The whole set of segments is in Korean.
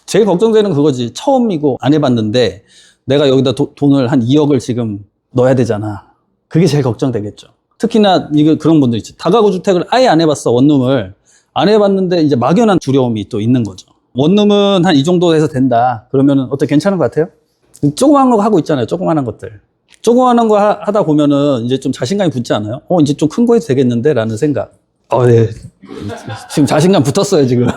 제일 걱정되는 그거지. 처음이고 안 해봤는데 내가 여기다 돈을 한 2억을 지금 넣어야 되잖아. 그게 제일 걱정되겠죠. 특히나 이거 그런 분들 있죠. 다가구 주택을 아예 안 해봤어. 원룸을 안 해봤는데 이제 막연한 두려움이 또 있는 거죠. 원룸은 한 이 정도 해서 된다. 그러면은 어떻게 괜찮은 것 같아요? 조그만 거 하고 있잖아요. 조그만한 것들. 조그만한 거 하다 보면은 이제 좀 자신감이 붙지 않아요? 이제 좀 큰 거 해도 되겠는데? 라는 생각. 네. 지금 자신감 붙었어요, 지금.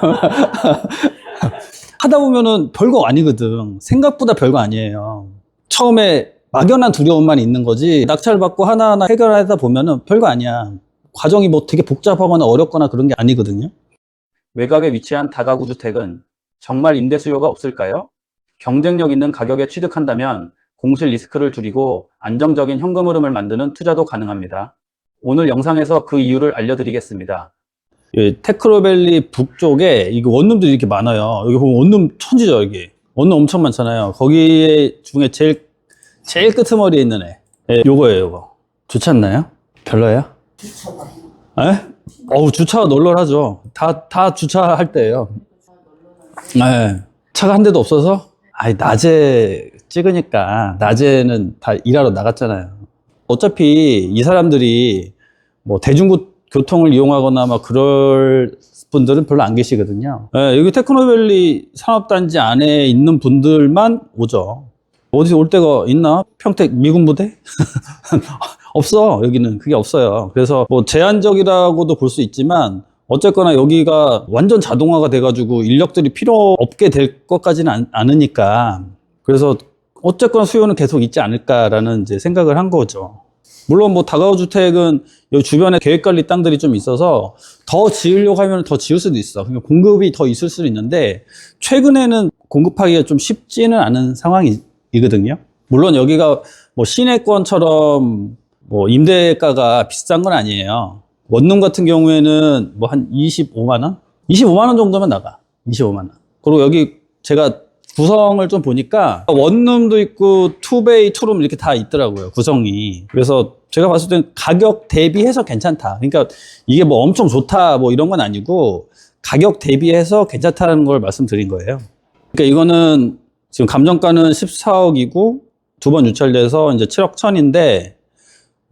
하다 보면은 별거 아니거든. 생각보다 별거 아니에요. 처음에 막연한 두려움만 있는 거지, 낙찰 받고 하나하나 해결하다 보면은 별거 아니야. 과정이 뭐 되게 복잡하거나 어렵거나 그런 게 아니거든요. 외곽에 위치한 다가구 주택은 정말 임대 수요가 없을까요? 경쟁력 있는 가격에 취득한다면 공실 리스크를 줄이고 안정적인 현금 흐름을 만드는 투자도 가능합니다. 오늘 영상에서 그 이유를 알려드리겠습니다. 테크노밸리 북쪽에 이거 원룸들이 이렇게 많아요. 여기 보면 원룸 천지죠, 여기. 원룸 엄청 많잖아요. 거기 중에 제일 끄트머리에 있는 애. 요거예요, 요거. 좋지 않나요? 별로예요? 주차가. 에? 주차가 널널하죠. 다 주차할 때예요. 네. 차가 한 대도 없어서? 낮에 찍으니까, 낮에는 다 일하러 나갔잖아요. 어차피 이 사람들이 뭐 대중교통을 이용하거나 막 그럴 분들은 별로 안 계시거든요. 네, 여기 테크노밸리 산업단지 안에 있는 분들만 오죠. 어디서 올 데가 있나? 평택 미군부대? 없어. 여기는 그게 없어요. 그래서 뭐 제한적이라고도 볼 수 있지만 어쨌거나 여기가 완전 자동화가 돼가지고 인력들이 필요 없게 될 것까지는 않으니까, 그래서 어쨌거나 수요는 계속 있지 않을까라는 이제 생각을 한 거죠. 물론 뭐 다가구 주택은 여기 주변에 계획관리 땅들이 좀 있어서 더 지으려고 하면 더 지을 수도 있어. 그러니까 공급이 더 있을 수도 있는데 최근에는 공급하기가 좀 쉽지는 않은 상황이거든요. 물론 여기가 뭐 시내권처럼 뭐 임대가가 비싼 건 아니에요. 원룸 같은 경우에는 뭐 한 25만 원? 25만 원 정도면 나가. 25만 원. 그리고 여기 제가 구성을 좀 보니까 원룸도 있고 투베이, 투룸 이렇게 다 있더라고요, 구성이. 그래서 제가 봤을 땐 가격 대비해서 괜찮다. 그러니까 이게 뭐 엄청 좋다 뭐 이런 건 아니고 가격 대비해서 괜찮다는 걸 말씀드린 거예요. 그러니까 이거는 지금 감정가는 14억이고 두 번 유찰돼서 이제 7억 1천인데,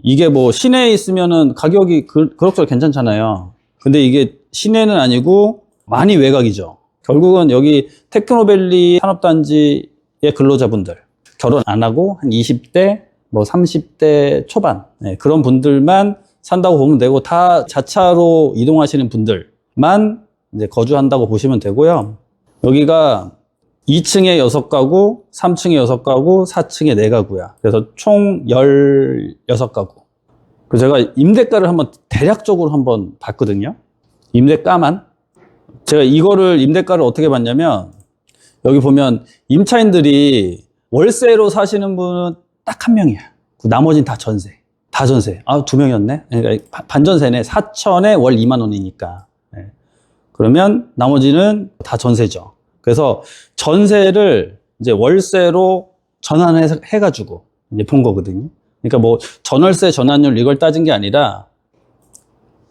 이게 뭐 시내에 있으면은 가격이 그럭저럭 괜찮잖아요. 근데 이게 시내는 아니고 많이 외곽이죠. 결국은 여기 테크노밸리 산업단지의 근로자분들, 결혼 안 하고 한 20대, 뭐 30대 초반, 그런 분들만 산다고 보면 되고, 다 자차로 이동하시는 분들만 이제 거주한다고 보시면 되고요. 여기가 2층에 6가구, 3층에 6가구, 4층에 4가구야. 그래서 총 16가구. 그래서 제가 임대가를 한번 대략적으로 한번 봤거든요. 임대가만. 제가 이거를 임대가를 어떻게 봤냐면, 여기 보면 임차인들이 월세로 사시는 분은 딱 한 명이야. 나머지는 다 전세. 다 전세. 2명이었네. 그러니까 반전세네. 4천에 월 2만 원이니까. 그러면 나머지는 다 전세죠. 그래서 전세를 이제 월세로 전환해가지고 이제 본 거거든요. 그러니까 뭐 전월세, 전환율 이걸 따진 게 아니라,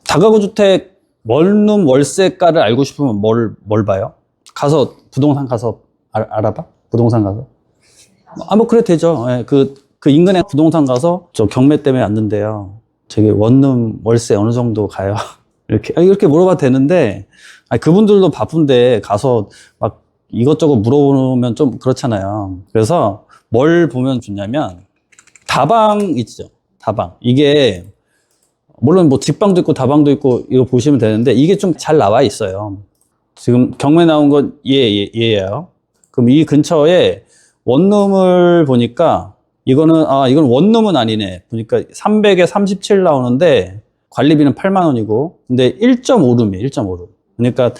다가구 주택 원룸 월세가를 알고 싶으면 뭘 봐요? 가서 부동산 가서 알아봐? 부동산 가서? 뭐 그래 되죠. 그 인근에 부동산 가서 저 경매 때문에 왔는데요, 저기 원룸 월세 어느 정도 가요? 이렇게 물어봐도 되는데, 그분들도 바쁜데 가서 막 이것저것 물어보면 좀 그렇잖아요. 그래서 뭘 보면 좋냐면, 다방 있죠. 다방. 이게 물론 뭐 직방도 있고 다방도 있고 이거 보시면 되는데, 이게 좀 잘 나와 있어요. 지금 경매 나온 건 얘예요. 그럼 이 근처에 원룸을 보니까 이건 원룸은 아니네. 보니까 300에 37 나오는데 관리비는 8만 원이고, 근데 1.5룸이에요. 1.5룸. 그러니까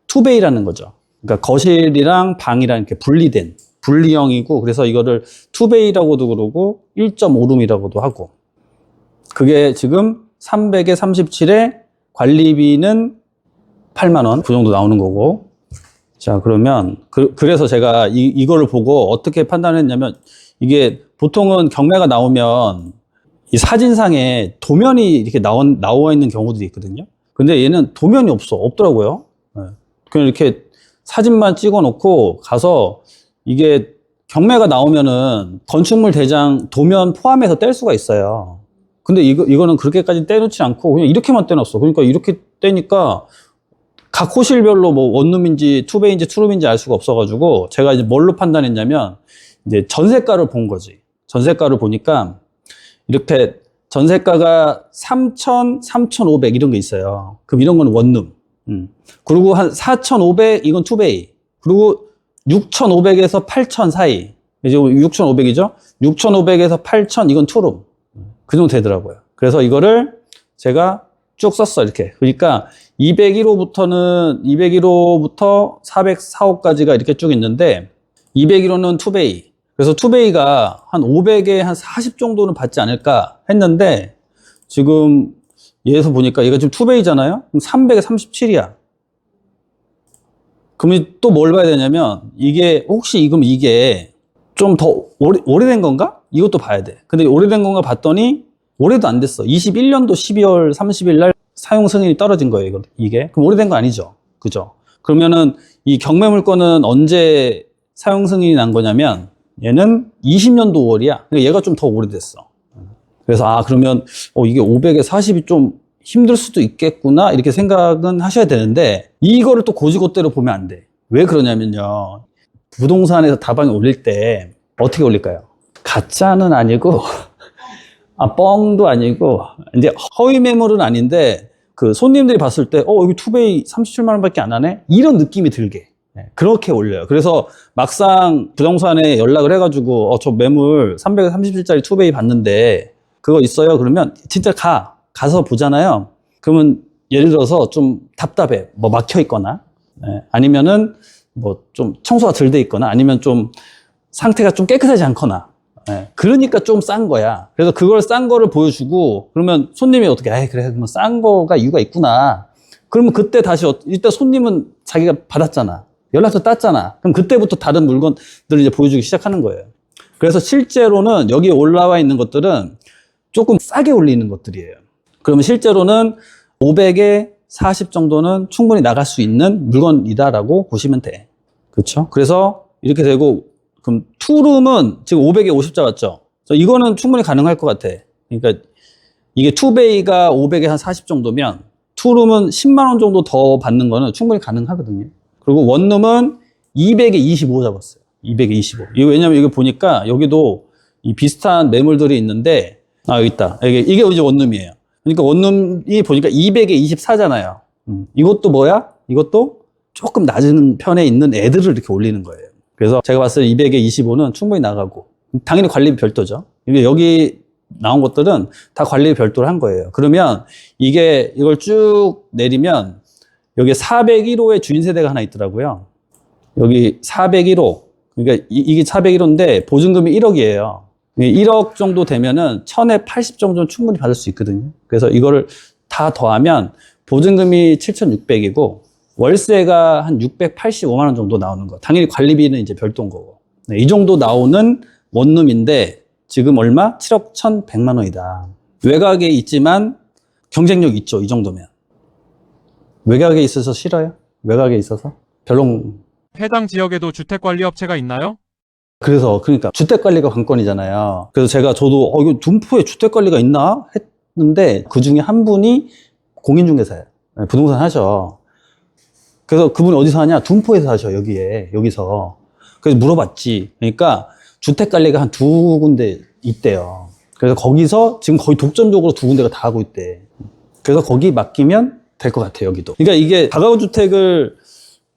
투베이라는 거죠. 그러니까 거실이랑 방이랑 이렇게 분리된 분리형이고, 그래서 이거를 투베이라고도 그러고 1.5룸이라고도 하고, 그게 지금 300에 37에 관리비는 8만 원, 그 정도 나오는 거고. 자, 그러면 그래서 제가 이거를 보고 어떻게 판단했냐면, 이게 보통은 경매가 나오면 이 사진상에 도면이 이렇게 나와 있는 경우들이 있거든요. 근데 얘는 도면이 없더라고요. 그냥 이렇게 사진만 찍어 놓고 가서 이게 경매가 나오면은 건축물 대장 도면 포함해서 뗄 수가 있어요. 근데 이거는 그렇게까지 떼놓지 않고 그냥 이렇게만 떼놨어. 그러니까 이렇게 떼니까 각 호실별로 뭐 원룸인지 투베이인지 투룸인지 알 수가 없어가지고 제가 이제 뭘로 판단했냐면 이제 전세가를 본 거지. 전세가를 보니까 이렇게 전세가가 3,000, 3,500 이런 게 있어요. 그럼 이런 건 원룸. 그리고 한 4,500 이건 투베이. 그리고 6,500에서 8,000 사이. 이제 6,500이죠? 6,500에서 8,000 이건 투룸. 그 정도 되더라고요. 그래서 이거를 제가 쭉 썼어, 이렇게. 그러니까 201호부터 404호까지가 이렇게 쭉 있는데 201호는 투베이. 그래서 투베이가 한 500에 한 40 정도는 받지 않을까 했는데 지금 얘에서 보니까 얘가 지금 투베이잖아요? 그럼 300에 37이야. 그럼 또 뭘 봐야 되냐면 이게 혹시 그럼 이게 좀 더 오래된 건가? 이것도 봐야 돼. 근데 오래된 건가 봤더니 올해도 안 됐어. 21년도 12월 30일 날 사용 승인이 떨어진 거예요, 이게. 그럼 오래된 거 아니죠? 그죠? 그러면은 이 경매 물건은 언제 사용 승인이 난 거냐면 얘는 20년도 5월이야. 그러니까 얘가 좀 더 오래됐어. 그래서 그러면 이게 500에 40이 좀 힘들 수도 있겠구나 이렇게 생각은 하셔야 되는데 이거를 또 고지고대로 보면 안 돼. 왜 그러냐면요. 부동산에서 다방에 올릴 때 어떻게 올릴까요? 가짜는 아니고 뻥도 아니고 이제 허위 매물은 아닌데 그 손님들이 봤을 때 여기 투베이 37만 원밖에 안 하네? 이런 느낌이 들게 그렇게 올려요. 그래서 막상 부동산에 연락을 해가지고 저 매물 330일짜리 투베이 봤는데 그거 있어요? 그러면 진짜 가서 보잖아요. 그러면 예를 들어서 좀 답답해. 뭐 막혀 있거나 아니면은 뭐 좀 청소가 덜 돼 있거나 아니면 좀 상태가 좀 깨끗하지 않거나 그러니까 좀 싼 거야. 그래서 그걸 싼 거를 보여주고 그러면 손님이 어떻게 그래 뭐 싼 거가 이유가 있구나. 그러면 그때 다시 일단 손님은 자기가 받았잖아. 연락처 땄잖아. 그럼 그때부터 다른 물건들을 이제 보여주기 시작하는 거예요. 그래서 실제로는 여기에 올라와 있는 것들은 조금 싸게 올리는 것들이에요. 그러면 실제로는 500에 40 정도는 충분히 나갈 수 있는 물건이다라고 보시면 돼. 그렇죠? 그래서 이렇게 되고 그럼 투룸은 지금 500에 50 잡았죠? 그래서 이거는 충분히 가능할 것 같아. 그러니까 이게 투베이가 500에 한 40 정도면 투룸은 10만 원 정도 더 받는 거는 충분히 가능하거든요. 그리고 원룸은 200에 25 잡았어요. 200에 25. 이거 왜냐면 이거 보니까 여기도 이 비슷한 매물들이 있는데 여기 있다. 이게 이제 원룸이에요. 그러니까 원룸이 보니까 200에 24잖아요. 이것도 뭐야? 이것도 조금 낮은 편에 있는 애들을 이렇게 올리는 거예요. 그래서 제가 봤을 때 200에 25는 충분히 나가고 당연히 관리비 별도죠. 여기 나온 것들은 다 관리비 별도로 한 거예요. 그러면 이걸 쭉 내리면 여기 401호의 주인 세대가 하나 있더라고요. 여기 401호. 그러니까 이게 401호인데 보증금이 1억이에요. 1억 정도 되면은 1000에 80 정도는 충분히 받을 수 있거든요. 그래서 이거를 다 더하면 보증금이 7,600이고 월세가 한 685만 원 정도 나오는 거. 당연히 관리비는 이제 별도인 거고. 이 정도 나오는 원룸인데 지금 얼마? 7억 1,100만 원이다. 외곽에 있지만 경쟁력 있죠. 이 정도면. 외곽에 있어서 싫어요? 외곽에 있어서? 별로. 해당 지역에도 주택관리업체가 있나요? 그러니까 주택관리가 관건이잖아요. 그래서 저도 이거 둔포에 주택관리가 있나 했는데 그 중에 한 분이 공인중개사예요. 부동산 하셔. 그래서 그분이 어디서 하냐? 둔포에서 하셔. 여기서. 그래서 물어봤지. 그러니까 주택관리가 한 2군데 있대요. 그래서 거기서 지금 거의 독점적으로 2군데가 다 하고 있대. 그래서 거기 맡기면 될 것 같아요. 여기도. 그러니까 이게 다가구 주택을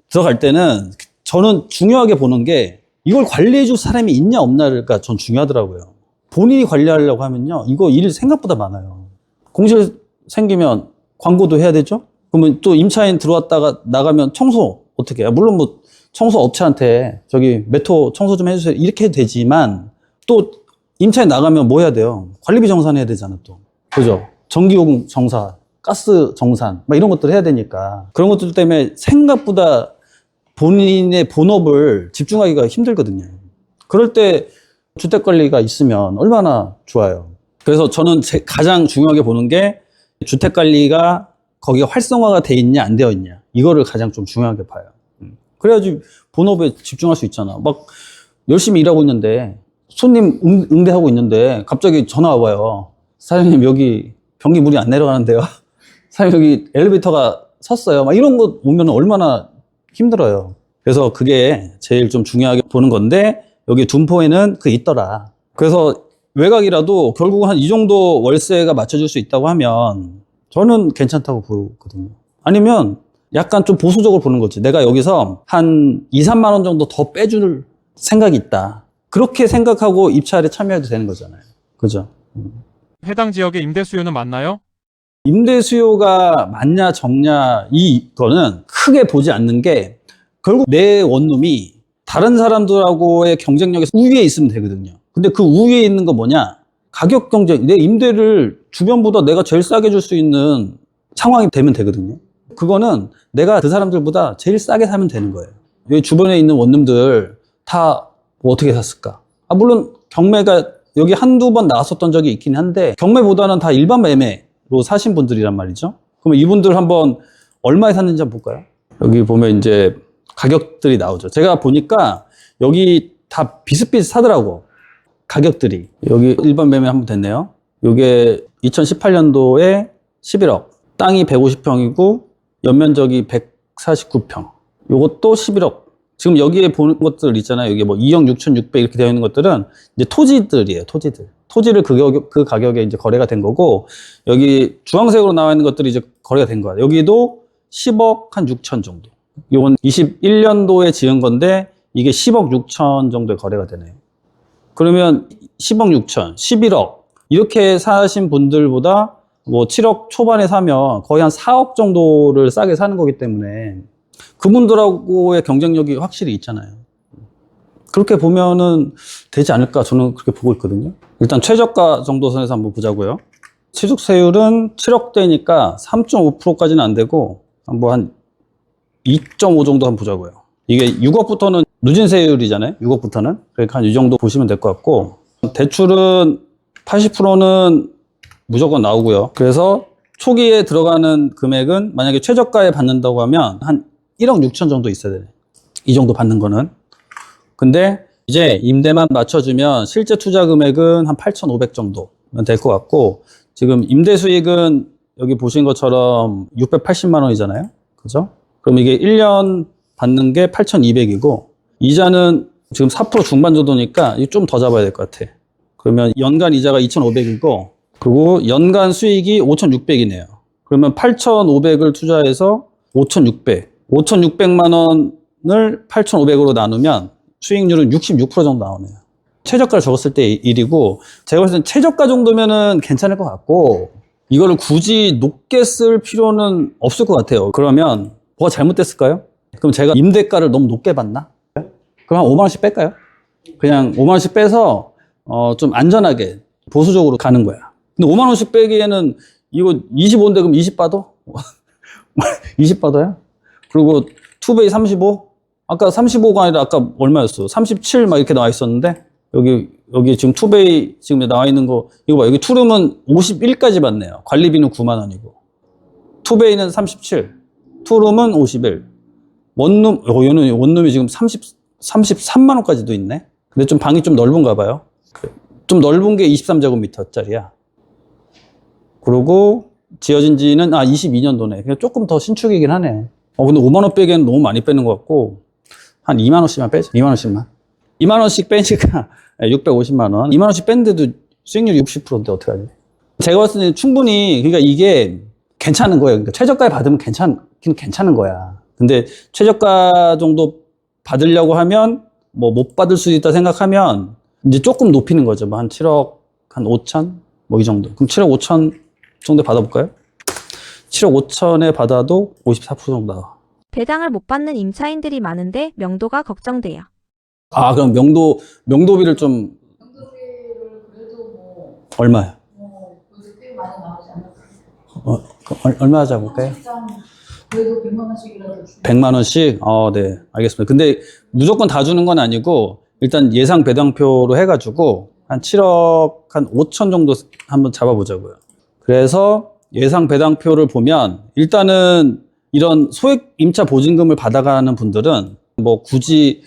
들어갈 때는 저는 중요하게 보는 게 이걸 관리해줄 사람이 있냐 없냐가 전 중요하더라고요. 본인이 관리하려고 하면요. 이거 일 생각보다 많아요. 공실 생기면 광고도 해야 되죠? 그러면 또 임차인 들어왔다가 나가면 청소 어떻게 해요? 물론 뭐 청소 업체한테 메토 청소 좀 해주세요. 이렇게 해도 되지만 또 임차인 나가면 뭐 해야 돼요? 관리비 정산해야 되잖아 또. 그죠? 전기요금 정산, 가스 정산 막 이런 것들 해야 되니까 그런 것들 때문에 생각보다 본인의 본업을 집중하기가 힘들거든요. 그럴 때 주택관리가 있으면 얼마나 좋아요. 그래서 저는 가장 중요하게 보는 게 주택관리가 거기가 활성화가 돼 있냐 안 되어 있냐 이거를 가장 좀 중요하게 봐요. 그래야지 본업에 집중할 수 있잖아. 막 열심히 일하고 있는데 손님 응대하고 있는데 갑자기 전화 와봐요. 사장님 여기 변기 물이 안 내려가는데요. 사장님 여기 엘리베이터가 섰어요. 막 이런 거 보면 얼마나 힘들어요. 그래서 그게 제일 좀 중요하게 보는 건데 여기 둔포에는 그게 있더라. 그래서 외곽이라도 결국 한 이 정도 월세가 맞춰줄 수 있다고 하면 저는 괜찮다고 보거든요. 아니면 약간 좀 보수적으로 보는 거지. 내가 여기서 한 2, 3만 원 정도 더 빼줄 생각이 있다. 그렇게 생각하고 입찰에 참여해도 되는 거잖아요. 그죠? 해당 지역의 임대 수요는 많나요? 임대 수요가 많냐 적냐 이거는 크게 보지 않는 게 결국 내 원룸이 다른 사람들하고의 경쟁력에서 우위에 있으면 되거든요. 근데 그 우위에 있는 거 뭐냐? 가격 경쟁. 내 임대를 주변보다 내가 제일 싸게 줄 수 있는 상황이 되면 되거든요. 그거는 내가 그 사람들보다 제일 싸게 사면 되는 거예요. 여기 주변에 있는 원룸들 다 뭐 어떻게 샀을까? 물론 경매가 여기 한두 번 나왔었던 적이 있긴 한데 경매보다는 다 일반 매매로 사신 분들이란 말이죠. 그러면 이분들 한번 얼마에 샀는지 한번 볼까요? 여기 보면 이제 가격들이 나오죠. 제가 보니까 여기 다 비슷비슷하더라고. 가격들이. 여기 일반 매매 한번 됐네요. 이게 2018년도에 11억. 땅이 150평이고 연면적이 149평. 요것도 11억. 지금 여기에 보는 것들 있잖아요. 여기 뭐 2억 6,600 이렇게 되어 있는 것들은 이제 토지들이에요. 토지들. 토지를 그 가격에 이제 거래가 된 거고, 여기 주황색으로 나와 있는 것들이 이제 거래가 된 거야. 여기도 10억 한 6천 정도. 이건 21년도에 지은 건데 이게 10억 6천 정도에 거래가 되네요. 그러면 10억 6천, 11억 이렇게 사신 분들보다 뭐 7억 초반에 사면 거의 한 4억 정도를 싸게 사는 거기 때문에 그분들하고의 경쟁력이 확실히 있잖아요. 그렇게 보면은 되지 않을까 저는 그렇게 보고 있거든요. 일단 최저가 정도 선에서 한번 보자고요. 취득세율은 7억대니까 3.5%까지는 안 되고 뭐 한 2.5 정도 한번 보자고요. 이게 6억부터는 누진세율이잖아요. 6억부터는. 그러니까 한 이 정도 보시면 될 것 같고, 대출은 80%는 무조건 나오고요. 그래서 초기에 들어가는 금액은 만약에 최저가에 받는다고 하면 한 1억 6천 정도 있어야 돼요. 이 정도 받는 거는. 근데 이제 임대만 맞춰주면 실제 투자 금액은 한 8,500 정도면 될 것 같고, 지금 임대 수익은 여기 보신 것처럼 680만 원이잖아요. 그죠? 그럼 이게 1년 받는 게 8,200이고, 이자는 지금 4% 중반 정도니까 좀 더 잡아야 될 것 같아. 그러면 연간 이자가 2,500이고, 그리고 연간 수익이 5,600이네요. 그러면 8,500을 투자해서 5,600. 5,600만 원을 8,500으로 나누면 수익률은 66% 정도 나오네요. 최저가를 적었을 때 일이고, 제가 봤을 때 최저가 정도면은 괜찮을 것 같고, 이거를 굳이 높게 쓸 필요는 없을 것 같아요. 그러면 뭐가 잘못됐을까요? 그럼 제가 임대가를 너무 높게 받나? 그럼 한 5만 원씩 뺄까요? 그냥 5만 원씩 빼서 좀 안전하게 보수적으로 가는 거야. 근데 5만 원씩 빼기에는 이거 25인데 그럼 20 받아? 20 받아요? 그리고 투베이 35? 아까 35가 아니라 아까 얼마였어? 37 막 이렇게 나와 있었는데 여기 지금 투베이 지금 나와 있는 거 이거 봐. 여기 투룸은 51까지 받네요. 관리비는 9만 원이고. 투베이는 37. 투룸은 51. 원룸, 얘는 원룸이 지금 33만 원까지도 있네. 근데 좀 방이 좀 넓은가 봐요. 좀 넓은 게 23제곱미터짜리야. 그리고 지어진 지는 22년도네. 그냥 조금 더 신축이긴 하네. 근데 5만 원 빼기에는 너무 많이 빼는 것 같고 한 2만 원씩만 빼자. 2만 원씩만. 2만 원씩 빼니까 650만 원. 2만 원씩 뺀데도 수익률이 60%인데 어떡하지? 제가 봤을 때는 충분히 그러니까 이게 괜찮은 거예요. 그러니까 최저가에 받으면 괜찮은 거야. 근데 최저가 정도 받으려고 하면 뭐 못 받을 수 있다 생각하면 이제 조금 높이는 거죠. 뭐 한 7억 한 5천 뭐 이 정도. 그럼 7억 5천 정도 받아볼까요? 7억 5천에 받아도 54% 정도 나와. 배당을 못 받는 임차인들이 많은데 명도가 걱정돼요. 그럼 명도비를 좀 명도비를 그래도 뭐 얼마야? 그래도 꽤 많이 나오지 않을까? 얼마 잡을까요? 시장 그래도 100만 원씩이라도 주고 100만 원씩? 네, 알겠습니다. 근데 무조건 다 주는 건 아니고 일단 예상 배당표로 해가지고 한 7억 한 5천 정도 한번 잡아보자고요. 그래서 예상 배당표를 보면 일단은 이런 소액 임차 보증금을 받아가는 분들은 뭐 굳이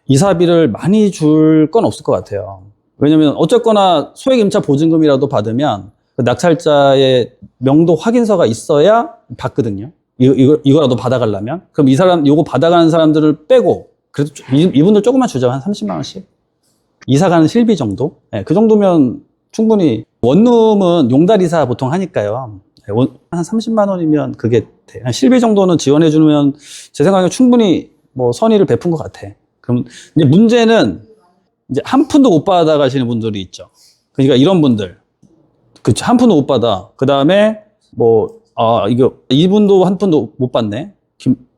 이사비를 많이 줄 건 없을 것 같아요. 왜냐면 어쨌거나 소액 임차 보증금이라도 받으면 그 낙찰자의 명도 확인서가 있어야 받거든요. 이거라도 받아가려면. 그럼 이 사람, 요거 받아가는 사람들을 빼고, 그래도 이분들 조금만 주죠. 한 30만 원씩. 이사 가는 실비 정도? 네, 그 정도면 충분히. 원룸은 용달이사 보통 하니까요. 한 30만 원이면 그게 돼. 한 실비 정도는 지원해주면 제 생각에 충분히 뭐 선의를 베푼 것 같아. 그럼 이제 문제는 이제 한 푼도 못 받아가시는 분들이 있죠. 그러니까 이런 분들. 그쵸. 한 푼도 못 받아. 그 다음에 이분도 한 푼도 못 받네.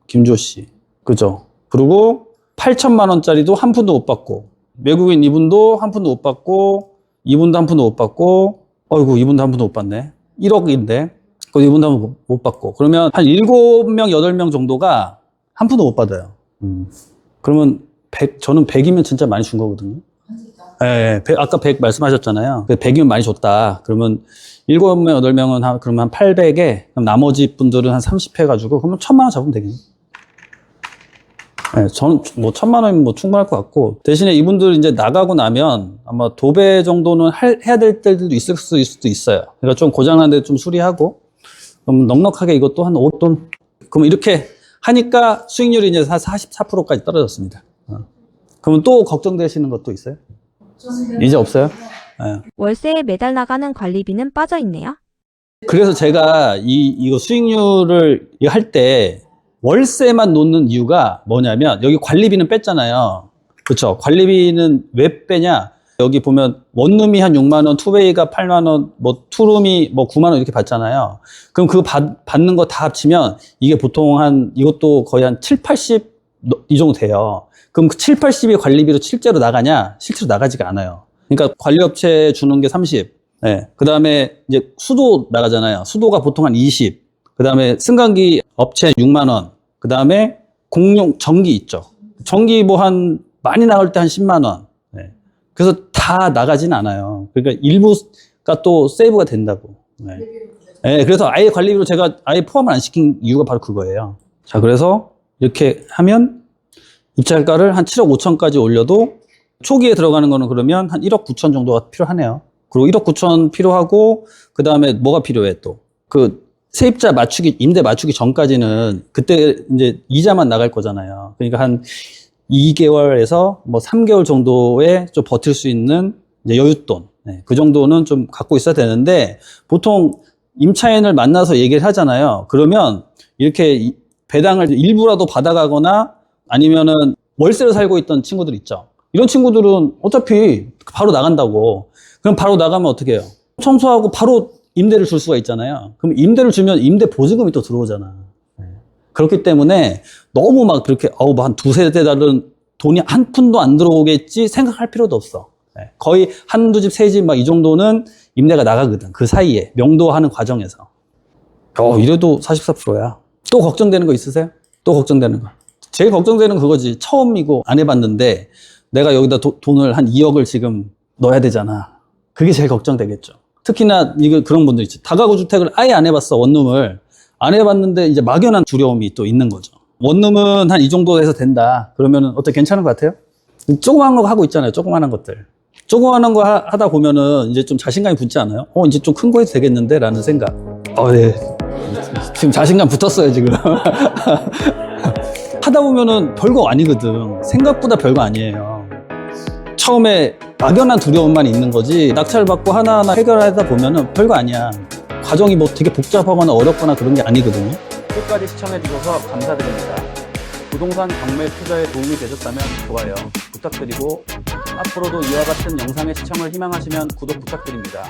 김조 씨. 그죠. 그리고 8천만 원짜리도 한 푼도 못 받고, 외국인 이분도 한 푼도 못 받고, 이분도 한 푼도 못 받고, 어이구, 이분도 한 푼도 못 받네. 1억인데, 그 이분도 한 푼 못 받고. 그러면 한 7명, 8명 정도가 한 푼도 못 받아요. 그러면 저는 100이면 진짜 많이 준 거거든요. 예, 아까 100 말씀하셨잖아요. 100이면 많이 줬다. 그러면 7명, 8명은 그러면 한 800에, 그럼 나머지 분들은 한 30 해가지고, 그러면 1000만 원 잡으면 되겠네. 예, 저는 뭐 1000만 원이면 뭐 충분할 것 같고, 대신에 이분들 이제 나가고 나면 아마 도배 정도는 해야 될 때들도 있을 수도 있어요. 그러니까 좀 고장난 데 좀 수리하고, 그럼 넉넉하게 이것도 한 5돈. 그럼 이렇게 하니까 수익률이 이제 한 44%까지 떨어졌습니다. 그러면 또 걱정되시는 것도 있어요? 이제 없어요? 네. 월세에 매달 나가는 관리비는 빠져 있네요. 그래서 제가 이거 수익률을 할 때 월세만 놓는 이유가 뭐냐면, 여기 관리비는 뺐잖아요. 그렇죠? 관리비는 왜 빼냐? 여기 보면 원룸이 한 6만 원, 투베이가 8만 원, 뭐 투룸이 뭐 9만 원 이렇게 받잖아요. 그럼 그 받는 거 다 합치면 이게 보통 이것도 거의 한 7, 80 이 정도 돼요. 그럼 그 7, 80이 관리비로 실제로 나가냐? 실제로 나가지가 않아요. 그러니까 관리업체 주는 게 30. 네. 그 다음에 이제 수도 나가잖아요. 수도가 보통 한 20. 그 다음에 승강기 업체 6만 원. 그 다음에 공용 전기 있죠. 전기 뭐 많이 나갈 때 한 10만 원. 네. 그래서 다 나가진 않아요. 그러니까 일부가 또 세이브가 된다고. 네. 네. 그래서 아예 관리비로 제가 아예 포함을 안 시킨 이유가 바로 그거예요. 자, 그래서 이렇게 하면 입찰가를 한 7억 5천까지 올려도 초기에 들어가는 거는 그러면 한 1억 9천 정도가 필요하네요. 그리고 1억 9천 필요하고, 그 다음에 뭐가 필요해 또? 세입자 임대 맞추기 전까지는 그때 이제 이자만 나갈 거잖아요. 그러니까 한 2개월에서 뭐 3개월 정도에 좀 버틸 수 있는 이제 여윳돈. 네, 그 정도는 좀 갖고 있어야 되는데, 보통 임차인을 만나서 얘기를 하잖아요. 그러면 이렇게 배당을 일부라도 받아가거나 아니면은 월세로 살고 있던 친구들 있죠. 이런 친구들은 어차피 바로 나간다고. 그럼 바로 나가면 어떻게 해요? 청소하고 바로 임대를 줄 수가 있잖아요. 그럼 임대를 주면 임대 보증금이 또 들어오잖아. 그렇기 때문에 너무 막 그렇게 한 두세 대 다른 돈이 한 푼도 안 들어오겠지 생각할 필요도 없어. 거의 한두 집, 세 집 막 이 정도는 임대가 나가거든. 그 사이에 명도하는 과정에서. 이래도 44%야. 또 걱정되는 거 있으세요? 또 걱정되는 거. 제일 걱정되는 그거지. 처음이고 안 해봤는데 내가 여기다 돈을 한 2억을 지금 넣어야 되잖아. 그게 제일 걱정되겠죠. 특히나 그런 분들 있지. 다가구 주택을 아예 안 해봤어. 원룸을 안 해봤는데 이제 막연한 두려움이 또 있는 거죠. 원룸은 한 이 정도 해서 된다. 그러면은 어때, 괜찮은 것 같아요? 조그만 거 하고 있잖아요. 조그만한 것들. 조그만한 거 하다 보면은 이제 좀 자신감이 붙지 않아요? 이제 좀 큰 거 해도 되겠는데? 라는 생각. 네. 지금 자신감 붙었어요, 지금. 하다 보면은 별거 아니거든. 생각보다 별거 아니에요. 처음에 막연한 두려움만 있는 거지, 낙찰 받고 하나하나 해결하다 보면은 별거 아니야. 과정이 뭐 되게 복잡하거나 어렵거나 그런 게 아니거든요. 끝까지 시청해주셔서 감사드립니다. 부동산 경매 투자에 도움이 되셨다면 좋아요 부탁드리고, 앞으로도 이와 같은 영상의 시청을 희망하시면 구독 부탁드립니다.